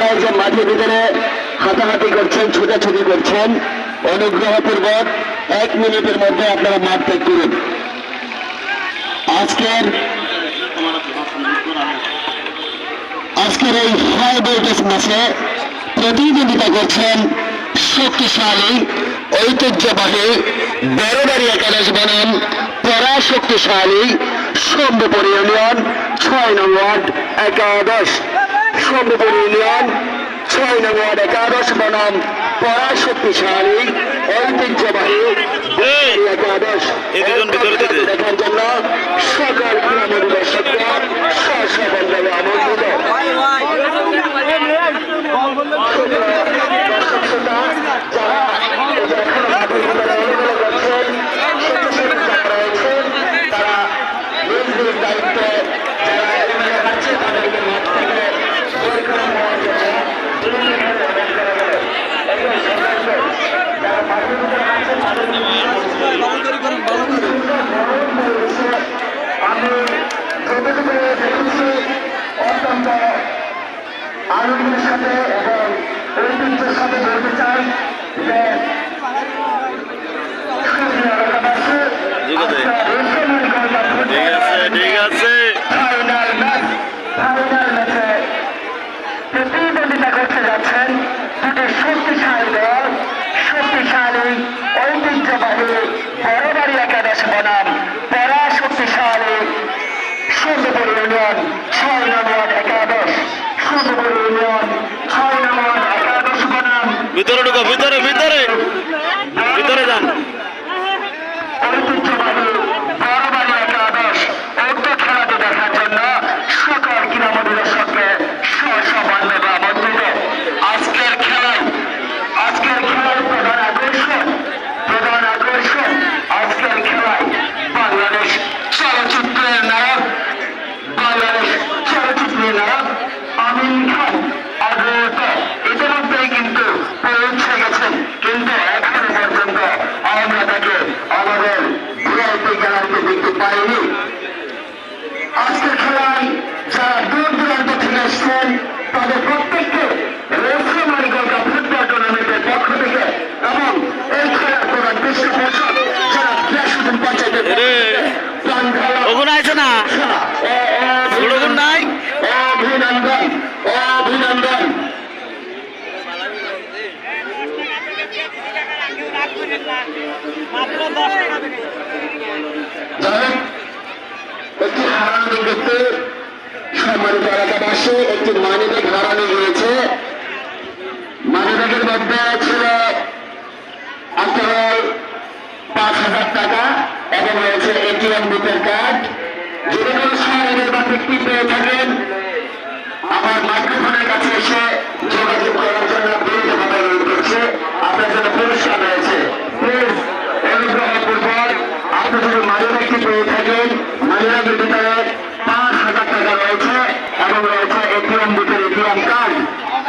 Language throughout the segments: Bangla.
যারা এই যে মাঠের ভিতরে হাতাহাতি করছেন, ছোটাছুটি করছেন, অনুগ্রহপূর্বক 1 মিনিটের মধ্যে আপনারা মাঠ ত্যাগ করুন। আজকের এই হাই ভোল্টেজ ম্যাচে প্রতিদ্বন্দ্বিতা করছেন শক্তিশালী ঐতিহ্যবাহী বেড়াবাড়ি একাদশ বনাম পরাশক্তিশালী শম্ভুপুর ইউনিয়ন 6 নং ওয়ার্ড একাদশ। শম্ভুপুর ইউনিয়ন 6 নং ওয়ার্ড একাদশ বনাম পরাশক্তিশালী ঐতিহ্যবাহী একাদশ। দেখার জন্য সকল ক্রীড়ামন্ডলী দর্শকরা সশবন্ধভাবে আমন্ত্রিত। আনন্দের সাথে এবং ঐতিহ্যের সাথে বলতে চাই যে প্রতিদ্বন্দ্বিতা করতে যাচ্ছেন দুটি শক্তিশালী দল, শক্তিশালী ঐতিহ্যবাহী বেড়াবাড়ি একাদশ বনাম পরাশক্তিশালী শম্ভুপুর ইউনিয়ন 6 নং ওয়ার্ড একাদশ। শম্ভুপুর ইউনিয়ন 6 নং ওয়ার্ড একাদশ বনাম ভিতরে ঢুকো, ভিতরে ভিতরে ভিতরে যান। ঐতিহ্যবাহী বেড়াবাড়ি একাদশ। উক্ত খেলাটি দেখার জন্য সকল ক্রীড়ামন্ডলী দর্শককে সশবন্ধভাবে আমন্ত্রিত। আজকের খেলায় প্রধান আকর্ষণ আজকের খেলায় বাংলাদেশ চলচ্চিত্রের নায়ক আমিন খান অগ্রগত ইতিমধ্যেই কিন্তু পৌঁছে গেছেন, কিন্তু এখনো পর্যন্ত আমরা তাকে আমাদের ভিআইপি গ্যালারিতে দেখতে পাইনি। আজকের খেলায় যারা দূর দূরান্ত থেকে এসছেন তাদের প্রত্যেককে রেফারি গোল্ড কাপ ফুটবল টুর্নামেন্টের পক্ষ থেকে এবং এই খেলার প্রধান পৃষ্ঠপোষক যারা গিয়াসউদ্দিন পঞ্চায়েতের অভিনন্দন। একটি হারানো দেখতে সম্মানিত এলাকাবাসী, একটি মানিব্যাগ হারানো হয়েছে। মানিব্যাগের মধ্যে ছিল আপনার 5,000 টাকা এবং রয়েছে এটিএম বুথের কার্ড। যদি কোনো শহরের বা ব্যক্তি পেয়ে থাকেন আমার মাইক্রোফোনের কাছে এসে যোগাযোগ করার জন্য বিনীতভাবে অনুরোধ করছে। আপনার জন্য পুরস্কার রয়েছে। প্লিজ অনুগ্রহপূর্বক আপনি যদি মানিব্যাগটি পেয়ে থাকেন, মানিব্যাগের ভিতরে 5,000 টাকা রয়েছে এবং রয়েছে এটিএম বুথের এটিএম কার্ড।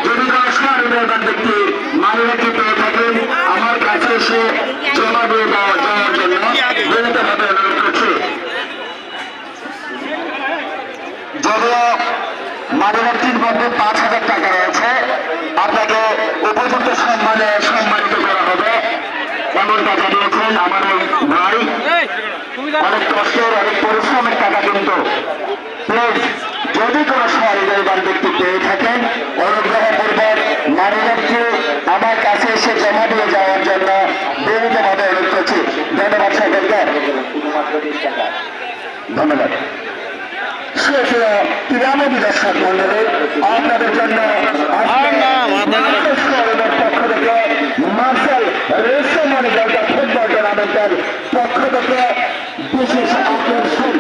যদি কোনো শহরের বা ব্যক্তি মানিব্যাগটি পেয়ে থাকেন আমার কাছে এসে জমা দিয়ে দেওয়ার জন্য বিনীতভাবে অনুরোধ করছি। যদিও মানিব্যাগটির মধ্যে 5,000 টাকা রয়েছে, আপনাকে উপযুক্ত সম্মানে সম্মানিত করা হবে এমনটা জানিয়েছেন আমার ভাই। অনেক কষ্টের অনেক পরিশ্রমের টাকা, কিন্তু প্লিজ যদি কোনো সহৃদয়বান ব্যক্তি পেয়ে থাকেন অনুগ্রহপূর্বক মানিব্যাগটি আমার কাছে এসে জমা দিয়ে যাওয়ার জন্য বিনীতভাবে অনুরোধ করছি। ধন্যবাদ সকলকে, ধন্যবাদ। ক্রীড়ামন্ডলী দর্শক মন্ডলী, আপনাদের জন্য পক্ষ থেকে মার্শাল রেসমনি গোল্ড ফুটবল টুর্নামেন্টের পক্ষ থেকে বিশেষ আকর্ষণ